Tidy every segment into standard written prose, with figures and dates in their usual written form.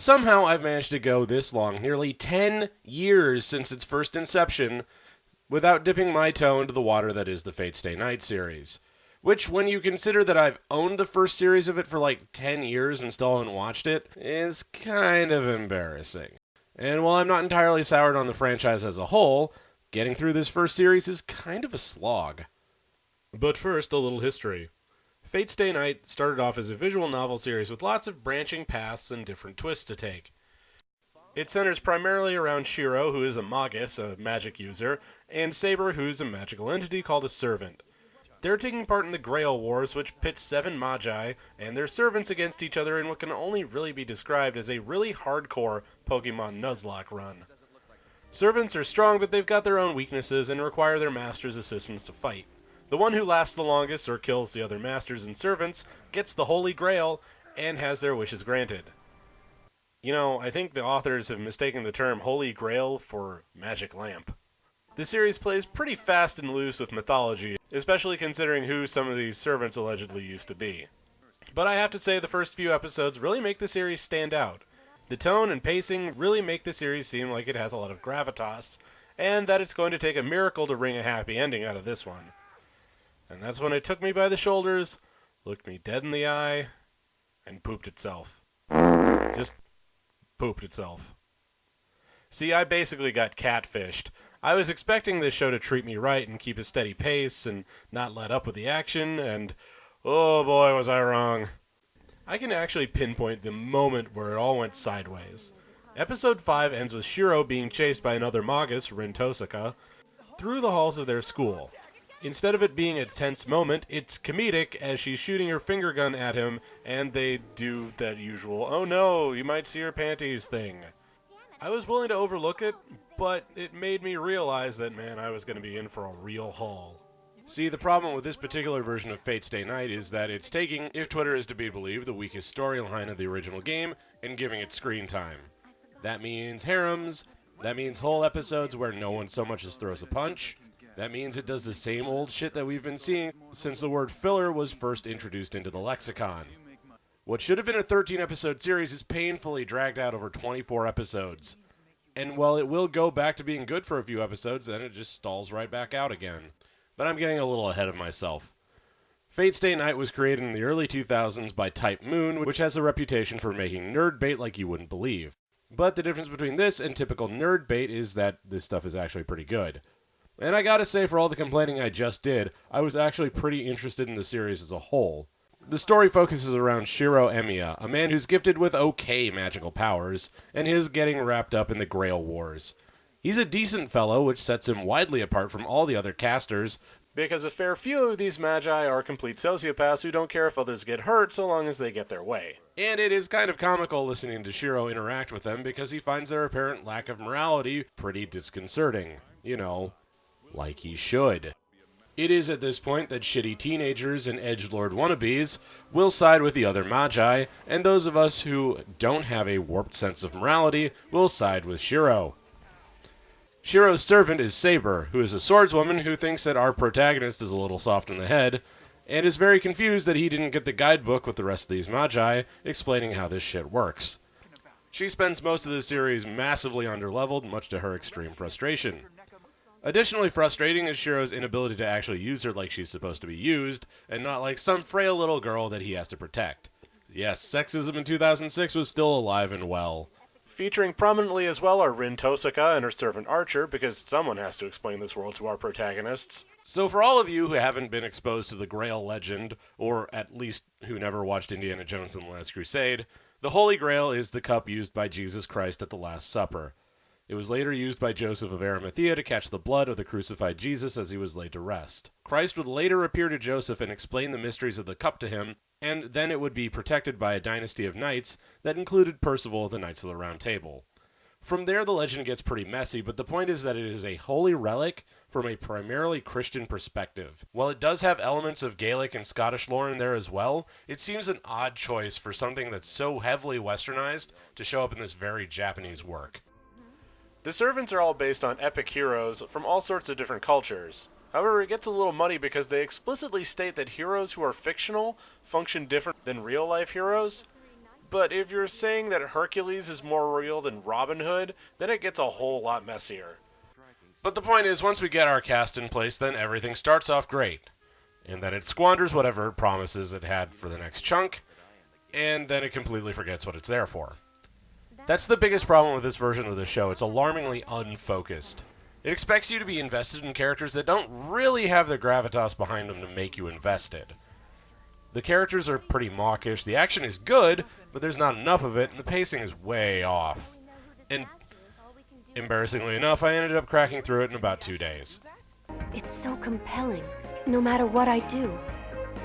Somehow I've managed to go this long, nearly 10 years since its first inception, without dipping my toe into the water that is the Fate Stay Night series. Which, when you consider that I've owned the first series of it for like 10 years and still haven't watched it, is kind of embarrassing. And while I'm not entirely soured on the franchise as a whole, getting through this first series is kind of a slog. But first, a little history. Fate Stay Night started off as a visual novel series with lots of branching paths and different twists to take. It centers primarily around Shiro, who is a magus, a magic user, and Saber, who is a magical entity called a servant. They're taking part in the Grail Wars, which pits 7 magi and their servants against each other in what can only really be described as a really hardcore Pokemon Nuzlocke run. Servants are strong, but they've got their own weaknesses and require their master's assistance to fight. The one who lasts the longest or kills the other masters and servants gets the Holy Grail and has their wishes granted. You know, I think the authors have mistaken the term Holy Grail for Magic Lamp. The series plays pretty fast and loose with mythology, especially considering who some of these servants allegedly used to be. But I have to say the first few episodes really make the series stand out. The tone and pacing really make the series seem like it has a lot of gravitas, and that it's going to take a miracle to wring a happy ending out of this one. And that's when it took me by the shoulders, looked me dead in the eye, and pooped itself. Just pooped itself. See, I basically got catfished. I was expecting this show to treat me right and keep a steady pace and not let up with the action, and oh boy was I wrong. I can actually pinpoint the moment where it all went sideways. Episode 5 ends with Shiro being chased by another Magus, Rin Tosaka, through the halls of their school. Instead of it being a tense moment, it's comedic as she's shooting her finger gun at him, and they do that usual, oh no, you might see her panties thing. I was willing to overlook it, but it made me realize that, man, I was going to be in for a real haul. See, the problem with this particular version of Fate Stay Night is that it's taking, if Twitter is to be believed, the weakest storyline of the original game and giving it screen time. That means harems, that means whole episodes where no one so much as throws a punch. That means it does the same old shit that we've been seeing since the word filler was first introduced into the lexicon. What should have been a 13-episode series is painfully dragged out over 24 episodes. And while it will go back to being good for a few episodes, then it just stalls right back out again. But I'm getting a little ahead of myself. Fate Stay Night was created in the early 2000s by Type Moon, which has a reputation for making nerd bait like you wouldn't believe. But the difference between this and typical nerd bait is that this stuff is actually pretty good. And I gotta say, for all the complaining I just did, I was actually pretty interested in the series as a whole. The story focuses around Shiro Emiya, a man who's gifted with okay magical powers, and his getting wrapped up in the Grail Wars. He's a decent fellow, which sets him widely apart from all the other casters, because a fair few of these magi are complete sociopaths who don't care if others get hurt so long as they get their way. And it is kind of comical listening to Shiro interact with them because he finds their apparent lack of morality pretty disconcerting. You know, like he should. It is at this point that shitty teenagers and edgelord wannabes will side with the other magi, and those of us who don't have a warped sense of morality will side with Shiro. Shiro's servant is Saber, who is a swordswoman who thinks that our protagonist is a little soft in the head, and is very confused that he didn't get the guidebook with the rest of these magi explaining how this shit works. She spends most of the series massively underleveled, much to her extreme frustration. Additionally frustrating is Shiro's inability to actually use her like she's supposed to be used, and not like some frail little girl that he has to protect. Yes, sexism in 2006 was still alive and well. Featuring prominently as well are Rin Tosaka and her servant Archer, because someone has to explain this world to our protagonists. So for all of you who haven't been exposed to the Grail legend, or at least who never watched Indiana Jones and the Last Crusade, the Holy Grail is the cup used by Jesus Christ at the Last Supper. It was later used by Joseph of Arimathea to catch the blood of the crucified Jesus as he was laid to rest. Christ would later appear to Joseph and explain the mysteries of the cup to him, and then it would be protected by a dynasty of knights that included Percival of the Knights of the Round Table. From there, the legend gets pretty messy, but the point is that it is a holy relic from a primarily Christian perspective. While it does have elements of Gaelic and Scottish lore in there as well, it seems an odd choice for something that's so heavily westernized to show up in this very Japanese work. The servants are all based on epic heroes from all sorts of different cultures. However, it gets a little muddy because they explicitly state that heroes who are fictional function different than real-life heroes. But if you're saying that Hercules is more real than Robin Hood, then it gets a whole lot messier. But the point is, once we get our cast in place, then everything starts off great. And then it squanders whatever promises it had for the next chunk, and then it completely forgets what it's there for. That's the biggest problem with this version of the show. It's alarmingly unfocused. It expects you to be invested in characters that don't really have the gravitas behind them to make you invested. The characters are pretty mawkish, the action is good, but there's not enough of it, and the pacing is way off. And embarrassingly enough, I ended up cracking through it in about 2 days. It's so compelling. No matter what I do,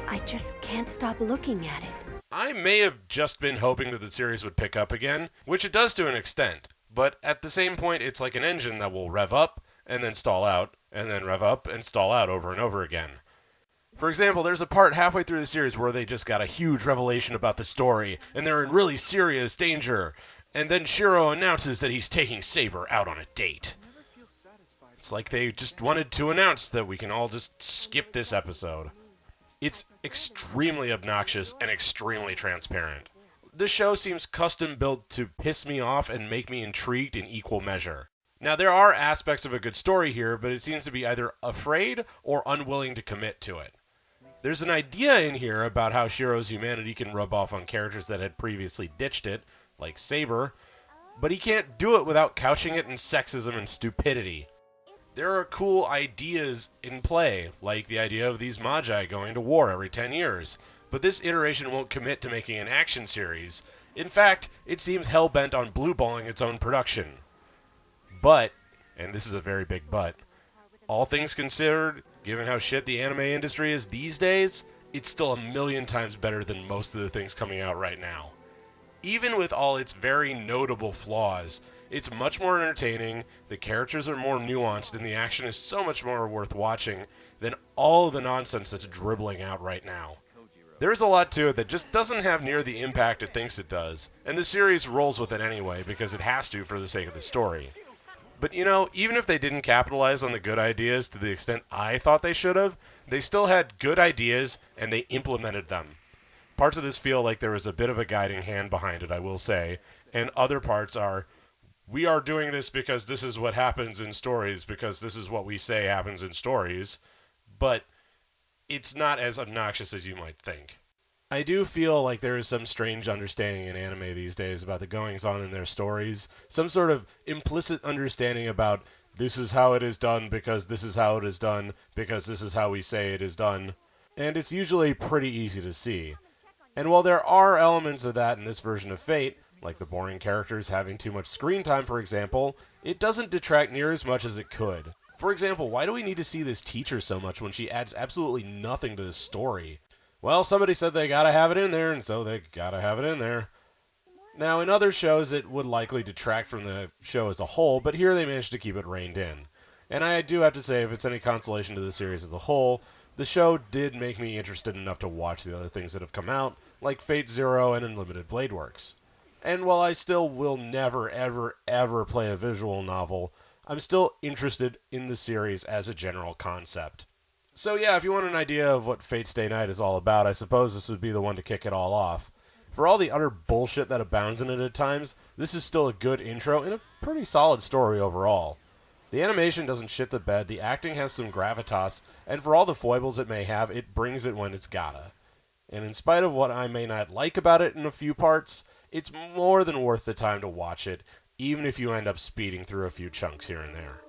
I just can't stop looking at it. I may have just been hoping that the series would pick up again, which it does to an extent, but at the same point, it's like an engine that will rev up, and then stall out, and then rev up and stall out over and over again. For example, there's a part halfway through the series where they just got a huge revelation about the story, and they're in really serious danger, and then Shiro announces that he's taking Saber out on a date. It's like they just wanted to announce that we can all just skip this episode. It's extremely obnoxious and extremely transparent. This show seems custom built to piss me off and make me intrigued in equal measure. Now, there are aspects of a good story here, but it seems to be either afraid or unwilling to commit to it. There's an idea in here about how Shiro's humanity can rub off on characters that had previously ditched it, like Saber, but he can't do it without couching it in sexism and stupidity. There are cool ideas in play, like the idea of these Magi going to war every 10 years, but this iteration won't commit to making an action series. In fact, it seems hell-bent on blueballing its own production. But, and this is a very big but, all things considered, given how shit the anime industry is these days, it's still a million times better than most of the things coming out right now. Even with all its very notable flaws, it's much more entertaining, the characters are more nuanced, and the action is so much more worth watching than all the nonsense that's dribbling out right now. There's a lot to it that just doesn't have near the impact it thinks it does, and the series rolls with it anyway because it has to for the sake of the story. But you know, even if they didn't capitalize on the good ideas to the extent I thought they should have, they still had good ideas and they implemented them. Parts of this feel like there was a bit of a guiding hand behind it, I will say, and other parts are, we are doing this because this is what happens in stories, because this is what we say happens in stories, but it's not as obnoxious as you might think. I do feel like there is some strange understanding in anime these days about the goings-on in their stories, some sort of implicit understanding about this is how it is done because this is how it is done because this is how we say it is done, and it's usually pretty easy to see. And while there are elements of that in this version of Fate, like the boring characters having too much screen time for example, it doesn't detract near as much as it could. For example, why do we need to see this teacher so much when she adds absolutely nothing to the story? Well, somebody said they gotta have it in there, and so they gotta have it in there. Now, in other shows, it would likely detract from the show as a whole, but here they managed to keep it reined in. And I do have to say, if it's any consolation to the series as a whole, the show did make me interested enough to watch the other things that have come out, like Fate Zero and Unlimited Blade Works. And while I still will never, ever, ever play a visual novel, I'm still interested in the series as a general concept. So yeah, if you want an idea of what Fate Stay Night is all about, I suppose this would be the one to kick it all off. For all the utter bullshit that abounds in it at times, this is still a good intro and a pretty solid story overall. The animation doesn't shit the bed, the acting has some gravitas, and for all the foibles it may have, it brings it when it's gotta. And in spite of what I may not like about it in a few parts, it's more than worth the time to watch it, even if you end up speeding through a few chunks here and there.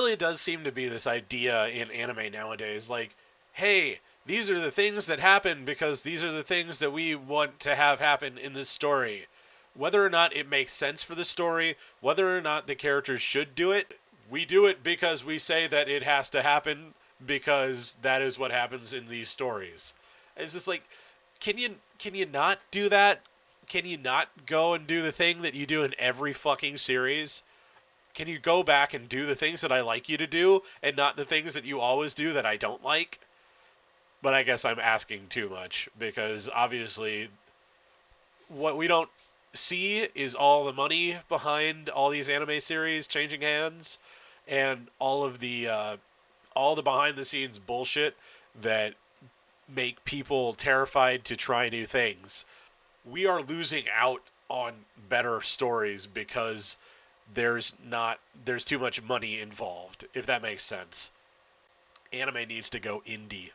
really does seem to be this idea in anime nowadays, like, hey, these are the things that happen because these are the things that we want to have happen in this story. Whether or not it makes sense for the story, whether or not the characters should do it, we do it because we say that it has to happen because that is what happens in these stories. It's just like, can you not do that? Can you not go and do the thing that you do in every fucking series? Can you go back and do the things that I like you to do and not the things that you always do that I don't like? But I guess I'm asking too much because obviously what we don't see is all the money behind all these anime series changing hands and all the behind the scenes bullshit that make people terrified to try new things. We are losing out on better stories because there's too much money involved, if that makes sense. Anime needs to go indie.